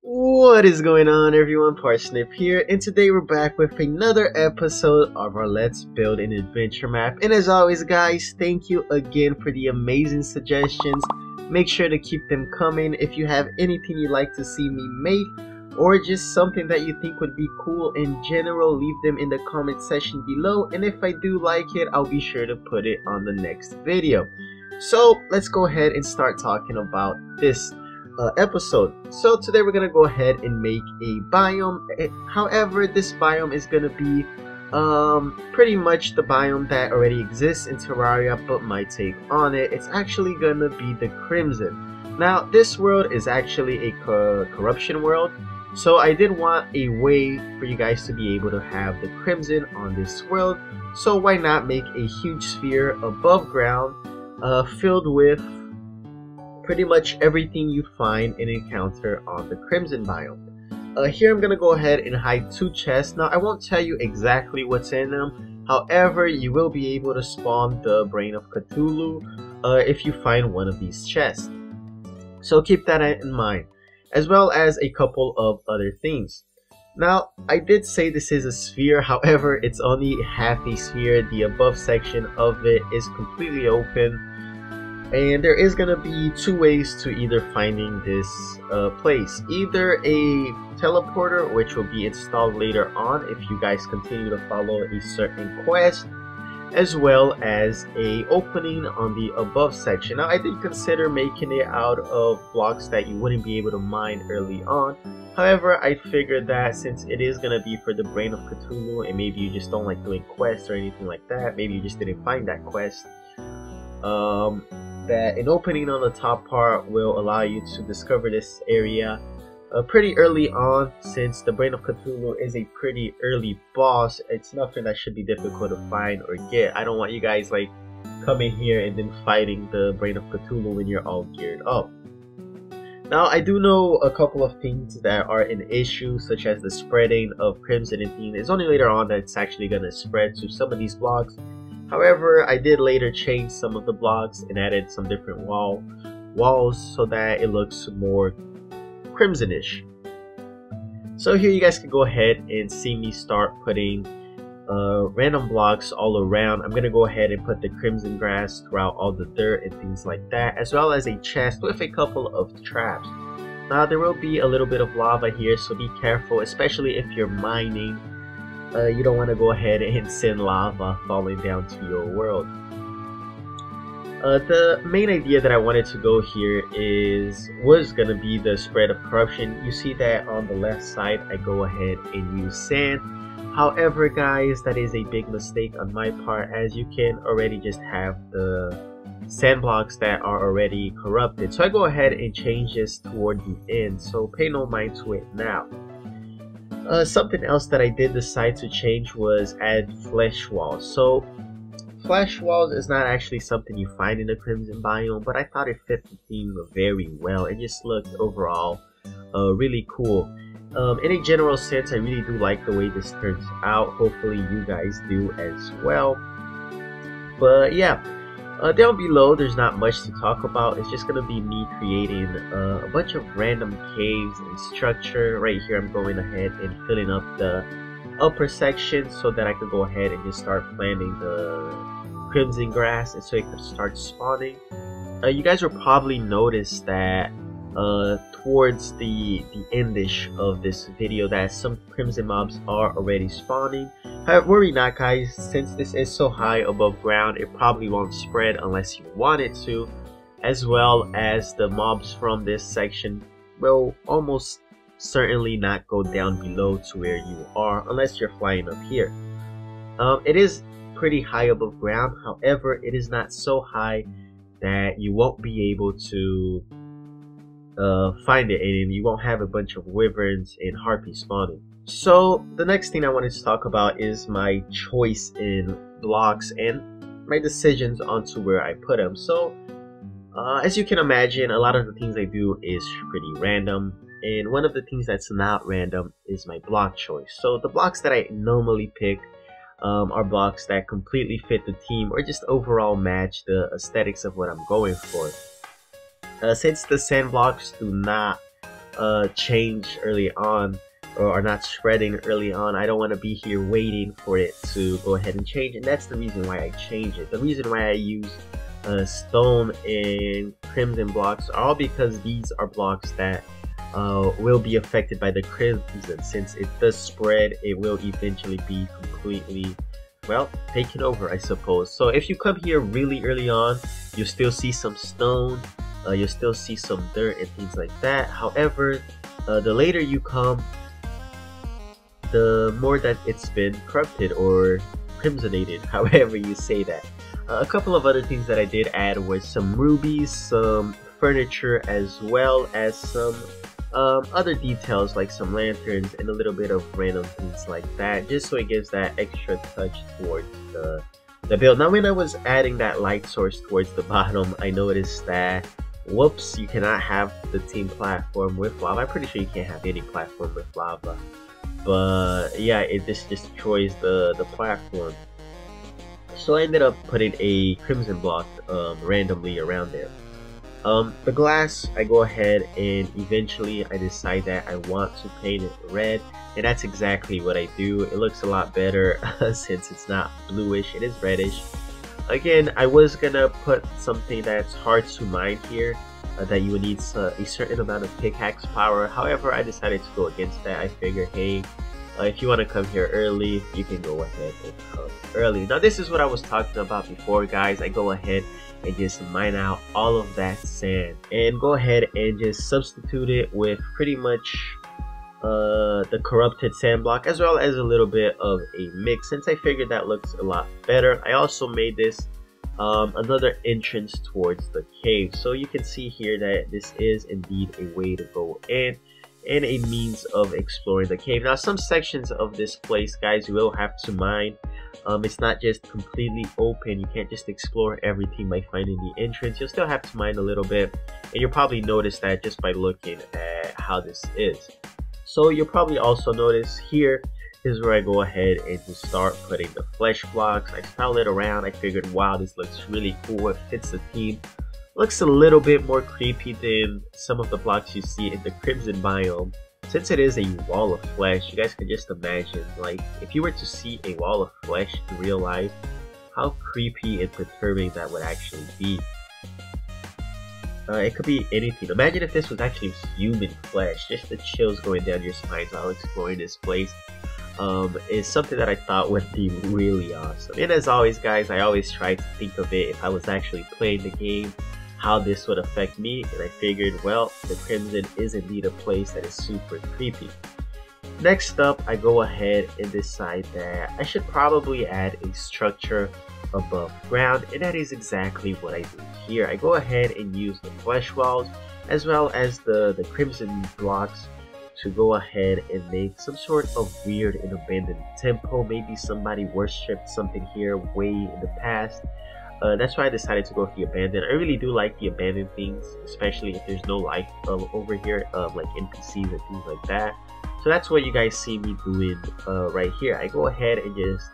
What is going on, everyone? Parsnip here, and today we're back with another episode of our Let's Build an Adventure map. And as always, guys, thank you again for the amazing suggestions. Make sure to keep them coming. If you have anything you'd like to see me make, or just something that you think would be cool in general, leave them in the comment section below. And if I do like it, I'll be sure to put it on the next video. So let's go ahead and start talking about this episode. So today we're gonna go ahead and make a biome. However, this biome is gonna be pretty much the biome that already exists in Terraria, but my take on it, it's actually gonna be the Crimson. Now this world is actually a corruption world, so I did want a way for you guys to be able to have the Crimson on this world. So why not make a huge sphere above ground filled with pretty much everything you find and encounter on the Crimson biome. Here I'm gonna go ahead and hide 2 chests. Now I won't tell you exactly what's in them. However, you will be able to spawn the Brain of Cthulhu if you find one of these chests. So keep that in mind, as well as a couple of other things. Now I did say this is a sphere, however it's only half a sphere. The above section of it is completely open. And there is going to be 2 ways to either finding this place. Either a teleporter, which will be installed later on if you guys continue to follow a certain quest, as well as a opening on the above section. Now I did consider making it out of blocks that you wouldn't be able to mine early on. However, I figured that since it is going to be for the Brain of Cthulhu, and maybe you just don't like doing quests or anything like that, maybe you just didn't find that quest, that an opening on the top part will allow you to discover this area pretty early on. Since the Brain of Cthulhu is a pretty early boss, it's nothing that should be difficult to find or get. I don't want you guys like coming here and then fighting the Brain of Cthulhu when you're all geared up. Now I do know a couple of things that are an issue, such as the spreading of Crimson and things. It's only later on that it's actually going to spread to some of these blocks. However, I did later change some of the blocks and added some different walls so that it looks more crimsonish. So here you guys can go ahead and see me start putting random blocks all around. I'm gonna go ahead and put the crimson grass throughout all the dirt and things like that, as well as a chest with a couple of traps. Now there will be a little bit of lava here, so be careful, especially if you're mining. You don't want to go ahead and send lava falling down to your world. The main idea that I wanted to go here was going to be the spread of corruption. You see that on the left side I go ahead and use sand. However, guys, that is a big mistake on my part, as you can already just have the sand blocks that are already corrupted. So I go ahead and change this toward the end, so pay no mind to it now. Something else that I did decide to change was add flesh walls. So flesh walls is not actually something you find in the Crimson biome, but I thought it fit the theme very well. It just looked overall really cool. In a general sense, I really do like the way this turns out. Hopefully you guys do as well. But yeah, down below there's not much to talk about. It's just gonna be me creating a bunch of random caves and structure. Right here I'm going ahead and filling up the upper section so that I could go ahead and just start planting the crimson grass, and so it could start spawning. You guys will probably notice that towards the endish of this video that some crimson mobs are already spawning. However, worry not, guys, since this is so high above ground, it probably won't spread unless you want it to, as well as the mobs from this section will almost certainly not go down below to where you are unless you're flying up here. It is pretty high above ground, however it is not so high that you won't be able to find it, and you won't have a bunch of wyverns and harpies spawning. So the next thing I wanted to talk about is my choice in blocks and my decisions onto where I put them. So as you can imagine, a lot of the things I do is pretty random, and one of the things that's not random is my block choice. So the blocks that I normally pick are blocks that completely fit the theme or just overall match the aesthetics of what I'm going for. Since the sand blocks do not change early on, or are not spreading early on. I don't want to be here waiting for it to go ahead and change, and that's the reason why I change it. The reason why I use stone and crimson blocks are all because these are blocks that will be affected by the crimson. Since it does spread, it will eventually be completely, well, taken over, I suppose. So if you come here really early on, you'll still see some stone, you'll still see some dirt and things like that. However, the later you come, the more that it's been corrupted or crimsonated, however you say that. A couple of other things that I did add was some rubies, some furniture, as well as some other details like some lanterns and a little bit of random things like that, just so it gives that extra touch towards the build. Now when I was adding that light source towards the bottom, I noticed that, whoops, you cannot have the team platform with lava. I'm pretty sure you can't have any platform with lava, but yeah, it just destroys the platform. So I ended up putting a crimson block randomly around there. The glass, I go ahead and eventually I decide that I want to paint it red, and that's exactly what I do. It looks a lot better since it's not bluish, it is reddish. Again, I was gonna put something that's hard to mine here, that you would need a certain amount of pickaxe power. However, I decided to go against that. I figured, hey, if you want to come here early, you can go ahead and come early. Now this is what I was talking about before, guys. I go ahead and just mine out all of that sand and go ahead and just substitute it with pretty much the corrupted sand block, as well as a little bit of a mix, since I figured that looks a lot better. I also made this another entrance towards the cave, so you can see here that this is indeed a way to go in and a means of exploring the cave. Now some sections of this place, guys, you will have to mine. It's not just completely open. You can't just explore everything by finding the entrance. You'll still have to mine a little bit, and you'll probably notice that just by looking at how this is. So you'll probably also notice here is where I go ahead and just start putting the flesh blocks. I style it around. I figured, wow, this looks really cool. It fits the theme. Looks a little bit more creepy than some of the blocks you see in the crimson biome. Since it is a wall of flesh, you guys can just imagine, like, if you were to see a wall of flesh in real life, how creepy and perturbing that would actually be. It could be anything. Imagine if this was actually human flesh. Just the chills going down your spine while exploring this place is something that I thought would be really awesome. And as always, guys, I always try to think of it if I was actually playing the game, how this would affect me, and I figured, well, the Crimson is indeed a place that is super creepy. Next up, I go ahead and decide that I should probably add a structure above ground, and that is exactly what I do here. I go ahead and use the flesh walls as well as the crimson blocks to go ahead and make some sort of weird and abandoned temple. Maybe somebody worshipped something here way in the past. That's why I decided to go with the abandoned. I really do like the abandoned things, especially if there's no life over here, like NPCs and things like that. So that's what you guys see me doing right here. I go ahead and just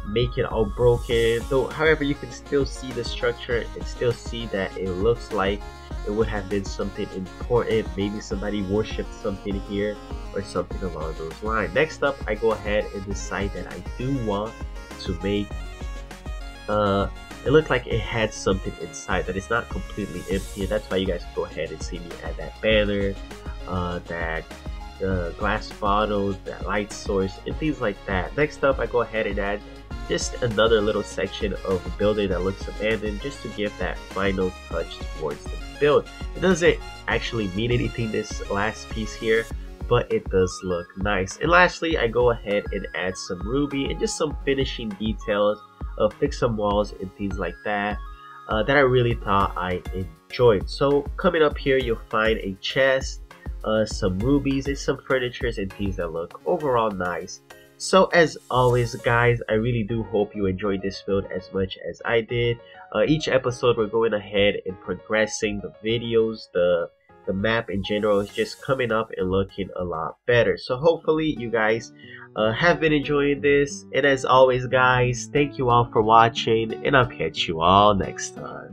make it all broken, though. However, you can still see the structure and still see that it looks like it would have been something important. Maybe somebody worshipped something here or something along those lines. Next up, I go ahead and decide that I do want to make it looked like it had something inside, that it's not completely empty, and that's why you guys go ahead and see me add that banner, that glass bottle, that light source, and things like that. Next up, I go ahead and add just another little section of a building that looks abandoned, just to give that final touch towards the build. It doesn't actually mean anything, this last piece here, but it does look nice. And lastly, I go ahead and add some ruby and just some finishing details, fix some walls and things like that, that I really thought I enjoyed. So coming up here, you'll find a chest, some rubies, and some furnitures and things that look overall nice. So as always, guys, I really do hope you enjoyed this build as much as I did. Each episode we're going ahead and progressing the videos, the map in general is just coming up and looking a lot better. So hopefully you guys have been enjoying this, and as always, guys, thank you all for watching, and I'll catch you all next time.